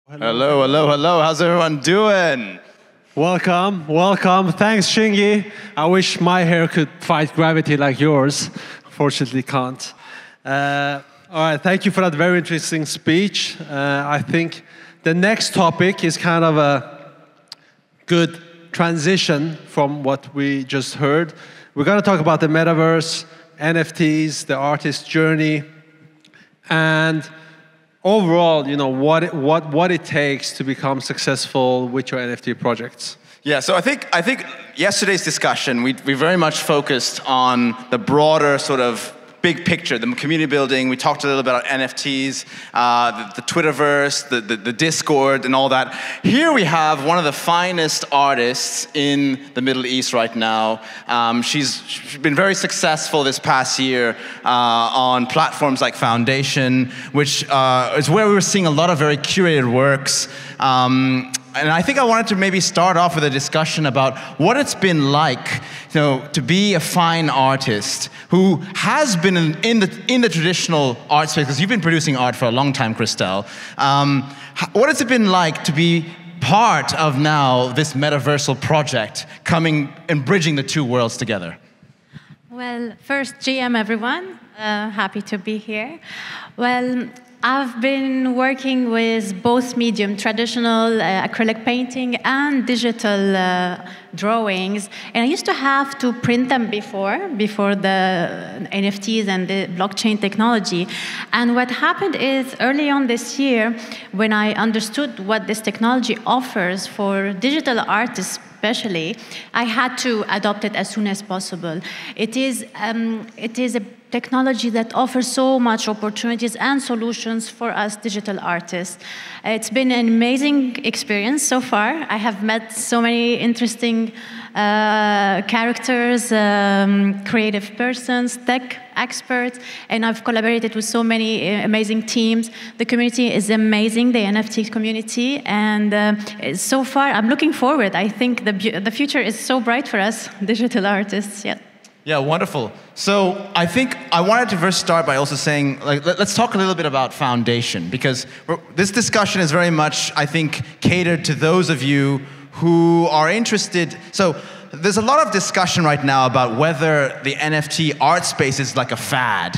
Hello, hello, hello. How's everyone doing? Welcome, welcome. Thanks, Shingy. I wish my hair could fight gravity like yours. Fortunately, can't. All right, thank you for that very interesting speech. I think the next topic is kind of a good transition from what we just heard. We're going to talk about the metaverse, NFTs, the artist journey, and overall, what it takes to become successful with your NFT projects. Yeah, so I think yesterday's discussion, we very much focused on the broader sort of big picture, the community building. We talked a little bit about NFTs, the Twitterverse, the Discord, and all that. Here we have one of the finest artists in the Middle East right now. She's been very successful this past year on platforms like Foundation, which is where we were seeing a lot of very curated works. And I think I wanted to maybe start off with a discussion about what it's been like, to be a fine artist who has been in the traditional art space, because you've been producing art for a long time, Christelle. What has it been like to be part of now this metaversal project coming and bridging the two worlds together? Well, first, GM everyone. Happy to be here. Well, I've been working with both medium, traditional acrylic painting and digital drawings. And I used to have to print them before the NFTs and the blockchain technology. And what happened is early on this year, when I understood what this technology offers for digital artists, especially, I had to adopt it as soon as possible. It is a technology that offers so much opportunities and solutions for us digital artists. It's been an amazing experience so far. I have met so many interesting characters, creative persons, tech experts, and I've collaborated with so many amazing teams. The community is amazing, the NFT community, and so far I'm looking forward. I think the future is so bright for us digital artists. Yeah. Yeah, wonderful. So I think I wanted to first start by also saying, let's talk a little bit about Foundation, because this discussion is very much, I think, catered to those of you who are interested. So there's a lot of discussion right now about whether the NFT art space is like a fad,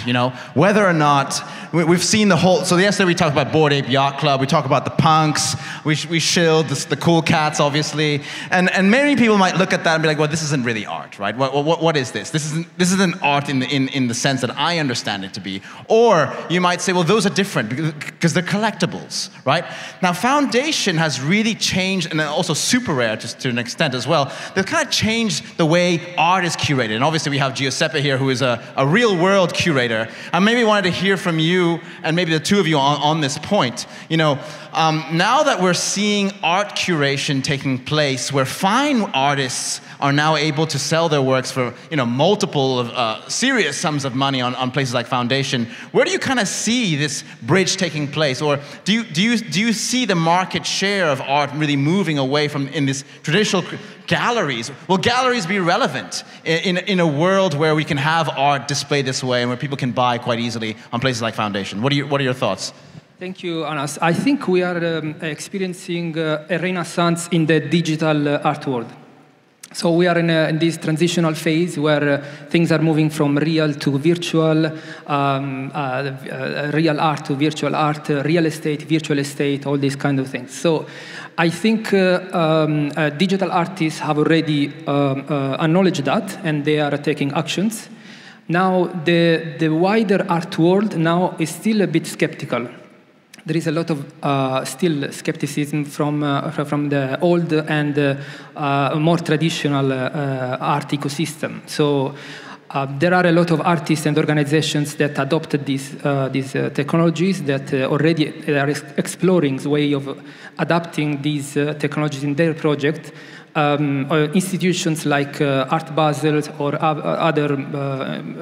whether or not we've seen the whole. So yesterday we talked about Bored Ape Yacht Club, we talked about the punks, we shilled the cool cats, obviously, and many people might look at that and be like, well, this isn't really art, right? What is this? This isn't art in the sense that I understand it to be. Or you might say, well, those are different because they're collectibles, right? Now, Foundation has really changed, and also Super Rare to an extent as well. They've kind of changed the way art is curated. And obviously we have Giuseppe here, who is a real world curator. I maybe wanted to hear from you and maybe the two of you on this point. Now that we're seeing art curation taking place, where fine artists are now able to sell their works for multiple serious sums of money on places like Foundation, where do you kind of see this bridge taking place? Or do you see the market share of art really moving away from in this traditional galleries? Will galleries be relevant in a world where we can have art displayed this way and where people can buy quite easily on places like Foundation? What are your thoughts? Thank you, Anas. I think we are experiencing a renaissance in the digital art world. So we are in this transitional phase where things are moving from real to virtual, real art to virtual art, real estate, virtual estate, all these kind of things. So I think digital artists have already acknowledged that, and they are taking actions. Now, the wider art world now is still a bit skeptical. There is a lot of still skepticism from the old and more traditional art ecosystem. So there are a lot of artists and organizations that adopted these technologies that already are exploring the way of adapting these technologies in their project. Institutions like Art Basel or other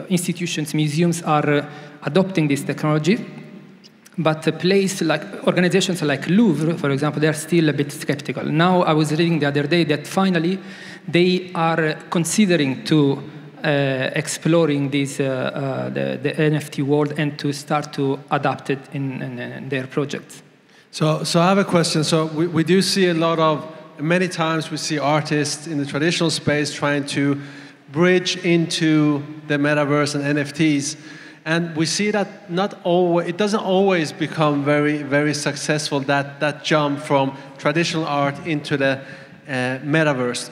institutions, museums are adopting this technology. But organizations like Louvre, for example, they are still a bit skeptical. Now, I was reading the other day that finally they are considering to exploring the NFT world and to start to adapt it in their projects. So I have a question. So we do see a lot of, many times we see artists in the traditional space trying to bridge into the metaverse and NFTs. And we see that not always, it doesn't always become very, very successful, that jump from traditional art into the metaverse.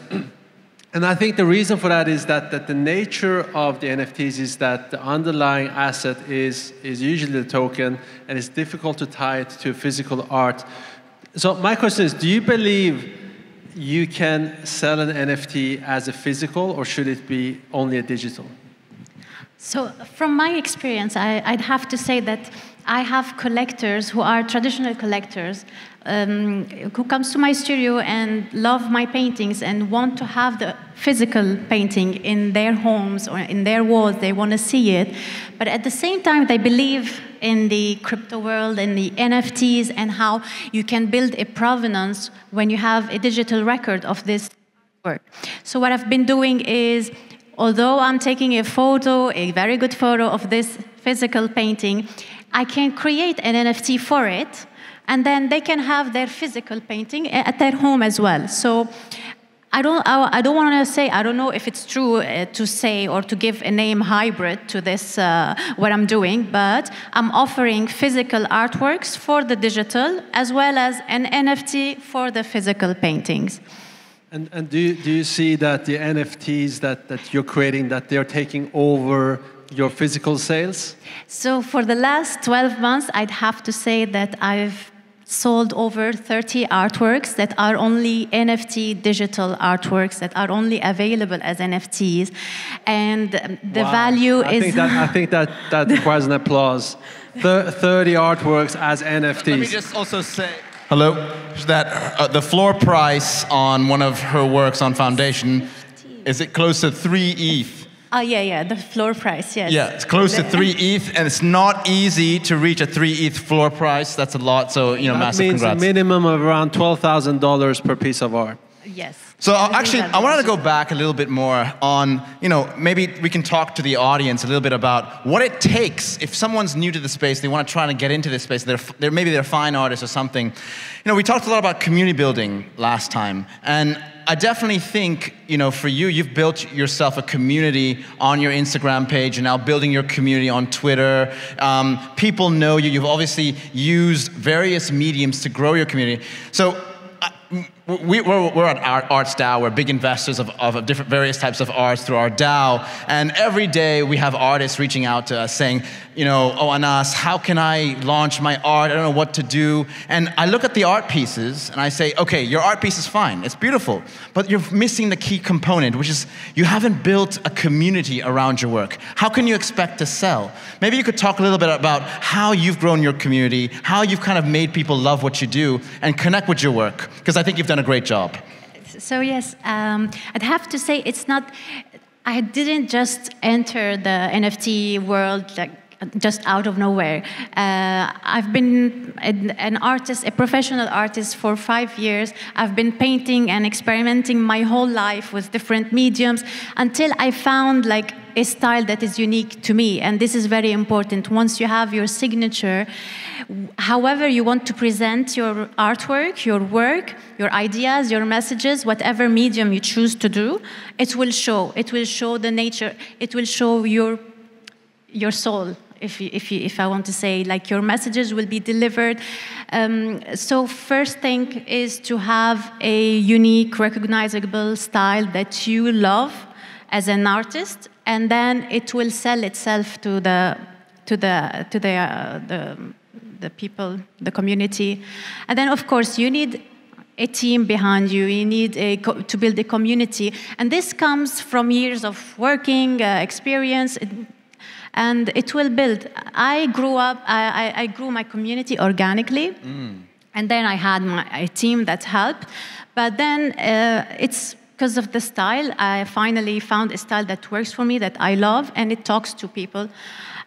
And I think the reason for that is that the nature of the NFTs is that the underlying asset is usually the token, and it's difficult to tie it to physical art. So my question is, do you believe you can sell an NFT as a physical, or should it be only a digital? So from my experience, I'd have to say that I have collectors who are traditional collectors who comes to my studio and love my paintings and want to have the physical painting in their homes or in their walls. They want to see it. But at the same time, they believe in the crypto world and the NFTs and how you can build a provenance when you have a digital record of this work. So what I've been doing is, although I'm taking a photo, a very good photo of this physical painting, I can create an NFT for it, and then they can have their physical painting at their home as well. So I don't want to say, I don't know if it's true to say or to give a name hybrid to this, what I'm doing, but I'm offering physical artworks for the digital as well as an NFT for the physical paintings. And do you see that the NFTs that you're creating, that they're taking over your physical sales? So for the last 12 months, I'd have to say that I've sold over 30 artworks that are only NFT digital artworks that are only available as NFTs. And the value is... I think that requires an applause. 30 artworks as NFTs. Let me just also say... Hello? That the floor price on one of her works on Foundation, is it close to 3 ETH? Oh, yeah, the floor price, yes. Yeah, it's close to 3 ETH, and it's not easy to reach a 3 ETH floor price. That's a lot, so, you know, massive congrats. That means a minimum of around $12,000 per piece of art. Yes. So actually, I wanted to go back a little bit more on, you know, maybe we can talk to the audience a little bit about what it takes if someone's new to the space, they want to try to get into this space, maybe they're a fine artist or something. You know, we talked a lot about community building last time, and I definitely think, you know, for you, you've built yourself a community on your Instagram page and now building your community on Twitter. People know you. You've obviously used various mediums to grow your community. So we're at our Arts DAO. We're big investors of different various types of arts through our DAO. And every day we have artists reaching out to us saying, you know, oh, Anas, how can I launch my art? I don't know what to do. And I look at the art pieces and I say, okay, your art piece is fine. It's beautiful. But you're missing the key component, which is you haven't built a community around your work. How can you expect to sell? Maybe you could talk a little bit about how you've grown your community, how you've kind of made people love what you do and connect with your work. Because I think you've done a great job. So yes, I'd have to say it's not, I didn't just enter the NFT world like just out of nowhere. I've been an artist, a professional artist for 5 years. I've been painting and experimenting my whole life with different mediums until I found like a style that is unique to me. And this is very important. Once you have your signature, however you want to present your artwork, your work, your ideas, your messages, whatever medium you choose to do, it will show. It will show the nature. It will show your soul. If I want to say, like your messages will be delivered. So first thing is to have a unique, recognizable style that you love as an artist, and then it will sell itself to the people, the community. And then of course you need a team behind you. You need to build a community, and this comes from years of working experience. And it will build. I grew up, I grew my community organically, and then I had a team that helped. But then it's because of the style, I finally found a style that works for me, that I love, and it talks to people.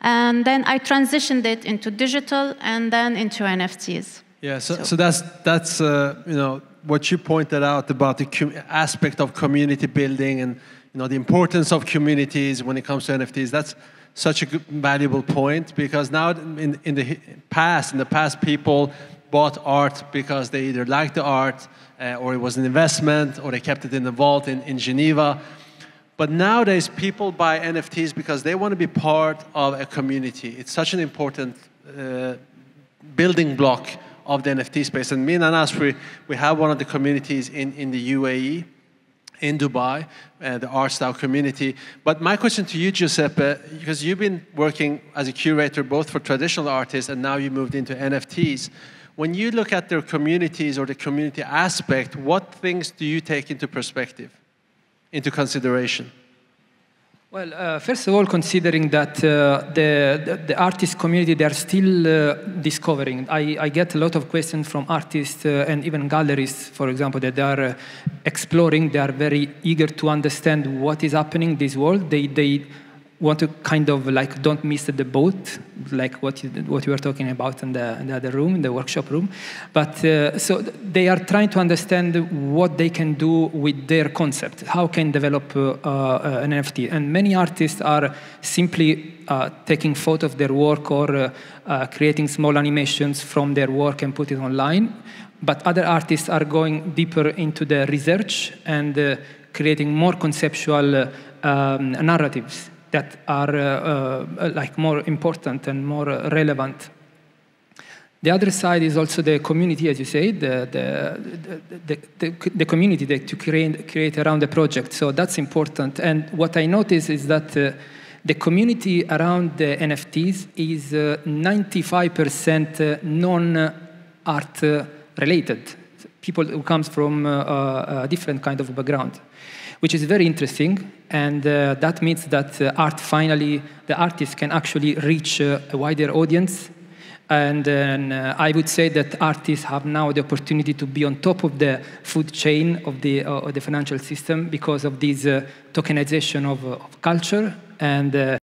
And then I transitioned it into digital and then into NFTs. Yeah, so that's you know, what you pointed out about the aspect of community building and, you know, the importance of communities when it comes to NFTs. That's such a good, valuable point, because now in the past, people bought art because they either liked the art or it was an investment or they kept it in the vault in Geneva. But nowadays, people buy NFTs because they want to be part of a community. It's such an important building block of the NFT space. And me and Anas, we have one of the communities in the UAE, in Dubai, the ArtStyle community. But my question to you, Giuseppe, because you've been working as a curator both for traditional artists and now you moved into NFTs. When you look at their communities or the community aspect, what things do you take into perspective, into consideration? Well, first of all, considering that the artist community, they are still discovering. I get a lot of questions from artists and even galleries, for example, that they are exploring. They are very eager to understand what is happening in this world. They want to kind of like don't miss the boat, like what you were talking about in the other room, in the workshop room. But so they are trying to understand what they can do with their concept, how can develop an NFT. And many artists are simply taking photo of their work or creating small animations from their work and put it online. But other artists are going deeper into the research and creating more conceptual narratives that are like more important and more relevant. The other side is also the community, as you say, the community that you create around the project. So that's important. And what I notice is that the community around the NFTs is 95% non-art related. People who comes from a different kind of background, which is very interesting. And that means that art finally, the artist can actually reach a wider audience. And I would say that artists have now the opportunity to be on top of the food chain of the financial system because of this tokenization of culture and